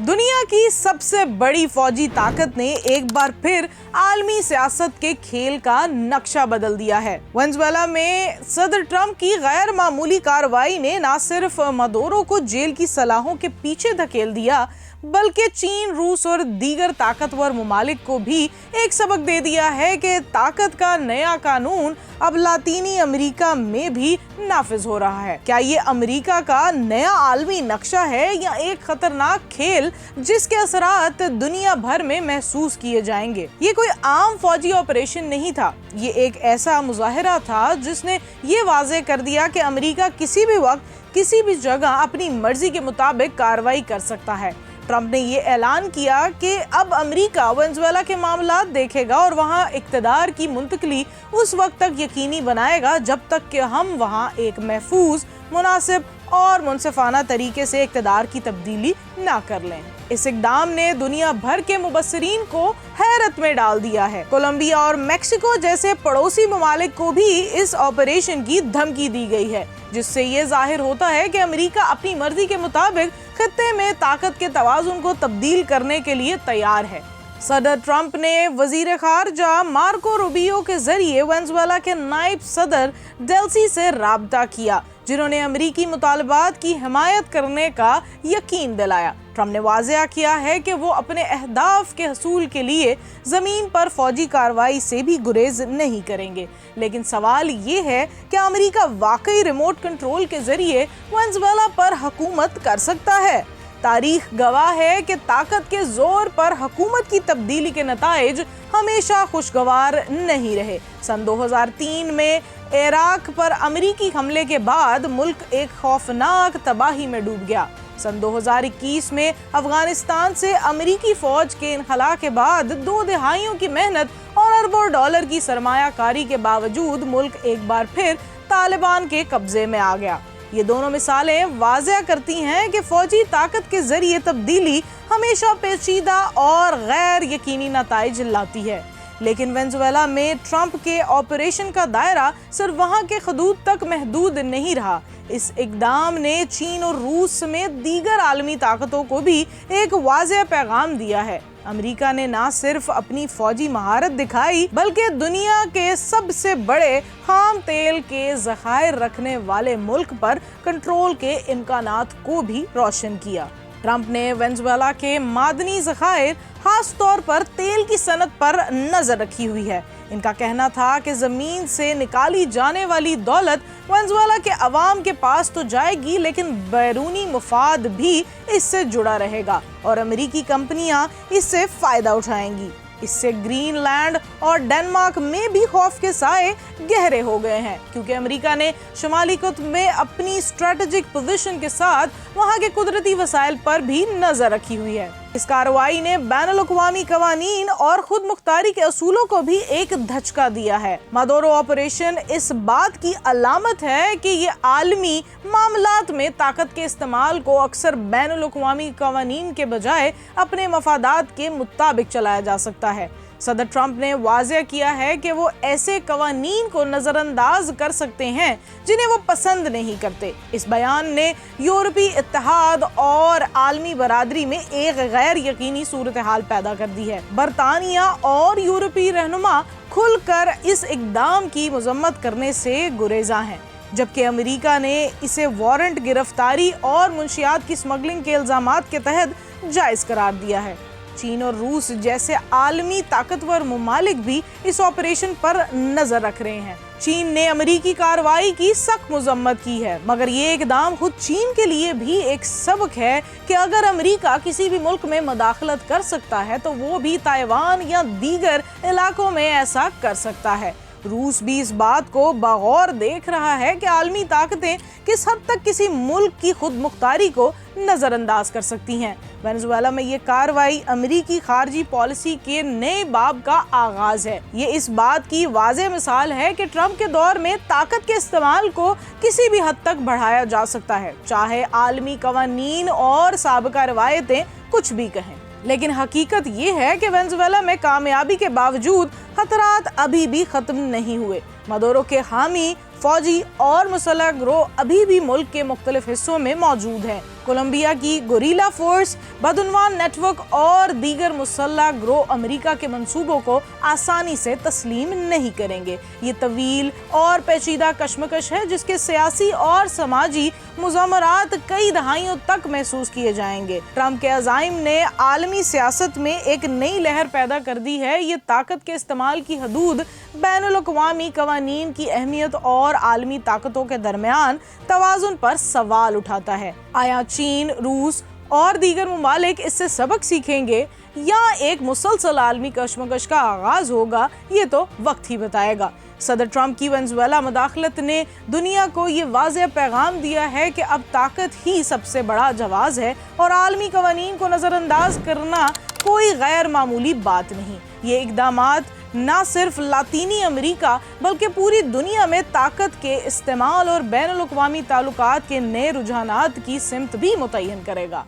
दुनिया की सबसे बड़ी फौजी ताकत ने एक बार फिर आलमी सियासत के खेल का नक्शा बदल दिया है। वेनेजुएला में सदर ट्रंप की गैर मामूली कार्रवाई ने न सिर्फ मदुरो को जेल की सलाहों के पीछे धकेल दिया, बल्कि चीन, रूस और दीगर ताकतवर ममालिक को भी एक सबक दे दिया है कि ताकत का नया कानून अब लातीनी अमेरिका में भी नाफिज हो रहा है। क्या ये अमेरिका का नया आलमी नक्शा है या एक खतरनाक खेल जिसके असरात दुनिया भर में महसूस किए जाएंगे? ये कोई आम फौजी ऑपरेशन नहीं था, ये एक ऐसा मुजाहिरा था जिसने ये वाज़ेह कर दिया कि अमेरिका किसी भी वक्त किसी भी जगह अपनी मर्जी के मुताबिक कार्रवाई कर सकता है। ट्रंप ने ये ऐलान किया कि अब अमेरिका वेनेजुएला के मामलात देखेगा और वहां इक्तदार की मुंतकली उस वक्त तक यकीनी बनाएगा जब तक कि हम वहां एक महफूज, मुनासिब और मुनसिफाना तरीके से इक्तदार की तब्दीली ना कर लें। इस इक़दाम ने दुनिया भर के मुबस्सिरीन को हैरत में डाल दिया है। कोलंबिया और मेक्सिको जैसे पड़ोसी ममालिक को भी इस ऑपरेशन की धमकी दी गई है, जिससे ये जाहिर होता है कि अमेरिका अपनी मर्जी के मुताबिक खत्ते में ताकत के तवाज़ुन को तब्दील करने के लिए तैयार है। सदर ट्रंप ने वजीर खारजा मार्को रूबियो के जरिए वेनेजुएला के नायब सदर डेल्सी से राब्ता किया, जिन्होंने अमेरिकी मुतालबात की हिमायत करने का यकीन दिलाया। ट्रंप ने वाज़ेह किया है कि वो अपने अहदाफ के हसूल के लिए ज़मीन पर फौजी कार्रवाई से भी गुरेज नहीं करेंगे, लेकिन सवाल ये है कि अमेरिका वाकई रिमोट कंट्रोल के जरिए वेनेजुएला पर हुकूमत कर सकता है? तारीख गवाह है कि ताकत के जोर पर हुकूमत की तब्दीली के नताइज हमेशा खुशगवार नहीं रहे। सन 2003 में इराक पर अमेरिकी हमले के बाद मुल्क एक खौफनाक तबाही में डूब गया। सन 2021 में अफगानिस्तान से अमेरिकी फौज के इनखला के बाद 2 दहाइयों की मेहनत और अरबों डॉलर की सरमायाकारी के बावजूद मुल्क एक बार फिर तालिबान के कब्जे में आ गया। ये दोनों मिसालें वाज़ेह करती हैं कि फौजी ताकत के जरिए तब्दीली हमेशा पेचीदा और गैर यकीनी नताइज लाती है। लेकिन वेनेजुएला में ट्रंप के ऑपरेशन का दायरा सिर्फ वहां के हदूद तक महदूद नहीं रहा। इस इक़दाम ने चीन और रूस समेत दीगर आलमी ताकतों को भी एक वाज़ेह पैगाम दिया है। अमेरिका ने न सिर्फ अपनी फौजी महारत दिखाई, बल्कि दुनिया के सबसे बड़े खाम तेल के ज़खायर रखने वाले मुल्क पर कंट्रोल के इम्कानात को भी रोशन किया। ट्रंप ने वेनेजुएला के मादनी ज़खायर, खास तौर पर तेल की सनत पर नजर रखी हुई है। इनका कहना था कि जमीन से निकाली जाने वाली दौलत वेनेजुएला के अवाम के पास तो जाएगी, लेकिन बैरूनी मुफाद भी इससे जुड़ा रहेगा और अमेरिकी कंपनियां इससे फायदा उठाएंगी। इससे ग्रीनलैंड और डेनमार्क में भी खौफ के साए गहरे हो गए हैं, क्योंकि अमेरिका ने शुमाली कुतुब में अपनी स्ट्रेटेजिक पोजीशन के साथ वहां के कुदरती वसाइल पर भी नजर रखी हुई है। इस कार्रवाई ने बैनुल-अक़वामी कवानीन और खुद मुख्तारी के असूलों को भी एक धचका दिया है। मदुरो ऑपरेशन इस बात की अलामत है कि ये आलमी मामलात में ताकत के इस्तेमाल को अक्सर बैनुल-अक़वामी कवानीन के बजाय अपने मफादात के मुताबिक चलाया जा सकता है। सदर ट्रंप ने वाज़ेह किया है कि वो ऐसे कवानीन को नज़रअंदाज कर सकते हैं जिन्हें वो पसंद नहीं करते। इस बयान ने यूरोपी इत्तेहाद और आलमी बरादरी में एक गैर यकीनी सूरत हाल पैदा कर दी है। बरतानिया और यूरोपी रहनुमा खुलकर इस इक़दाम की मज़म्मत करने से गुरेज़ा हैं, जबकि अमेरिका ने इसे वारंट गिरफ्तारी और मुंशियात की स्मगलिंग के इल्ज़ामात के तहत जायज़ करार दिया है। चीन और रूस जैसे आलमी ताकतवर ममालिक भी इस ऑपरेशन पर नजर रख रहे हैं। चीन ने अमेरिकी कार्रवाई की सख्त मजम्मत की है, मगर ये इक़दाम खुद चीन के लिए भी एक सबक है कि अगर अमेरिका किसी भी मुल्क में मदाखलत कर सकता है तो वो भी ताइवान या दीगर इलाकों में ऐसा कर सकता है। रूस भी इस बात को बगौर देख रहा है कि आलमी ताकतें किस हद तक किसी मुल्क की खुद मुख्तारी को नजरअंदाज कर सकती हैं। वेनेजुएला में ये कार्रवाई अमेरिकी खारजी पॉलिसी के नए बाब का आगाज है। ये इस बात की वाज़ेह मिसाल है कि ट्रंप के दौर में ताकत के इस्तेमाल को किसी भी हद तक बढ़ाया जा सकता है, चाहे आलमी कवानीन और साबिका रवायतें कुछ भी कहें। लेकिन हकीकत ये है कि वेनेजुएला में कामयाबी के बावजूद खतरात अभी भी खत्म नहीं हुए। मदुरो के हामी, फौजी और मुसल्लह गिरोह अभी भी मुल्क के मुख्तलिफ हिस्सों में मौजूद हैं कोलंबिया की गोरिल्ला फोर्स, बदउनवान नेटवर्क और दीगर मुसल्लह ग्रोह अमेरिका के मंसूबों को आसानी से तस्लीम नहीं करेंगे। ये तवील और पेचीदा कशमकश है जिसके सियासी और समाजी मुज़ामरात कई दहाइयों तक महसूस किए जाएंगे। ट्रंप के अज़ाइम ने आलमी सियासत में एक नई लहर पैदा कर दी है। ये ताकत के इस्तेमाल की हदूद, बैनुल-अक़वामी क़वानीन की अहमियत और आलमी ताकतों के दरमियान तवाज़ुन पर सवाल उठाता है। आया चीन, रूस और दीगर ममालिक इससे सबक सीखेंगे या एक मुसलसल आलमी कशमकश का आगाज होगा, ये तो वक्त ही बताएगा। सदर ट्रंप की वेनेज़ुएला मुदाखलत ने दुनिया को ये वाज़ेह पैगाम दिया है कि अब ताकत ही सबसे बड़ा जवाज़ है और आलमी क़वानीन को नज़रअंदाज करना कोई गैर मामूली बात नहीं। ये इक़दामात ना सिर्फ लातीनी अमेरिका बल्कि पूरी दुनिया में ताकत के इस्तेमाल और बैनुल-अक़वामी ताल्लुकात के नए रुझानात की सिमत भी मुतय्यन करेगा।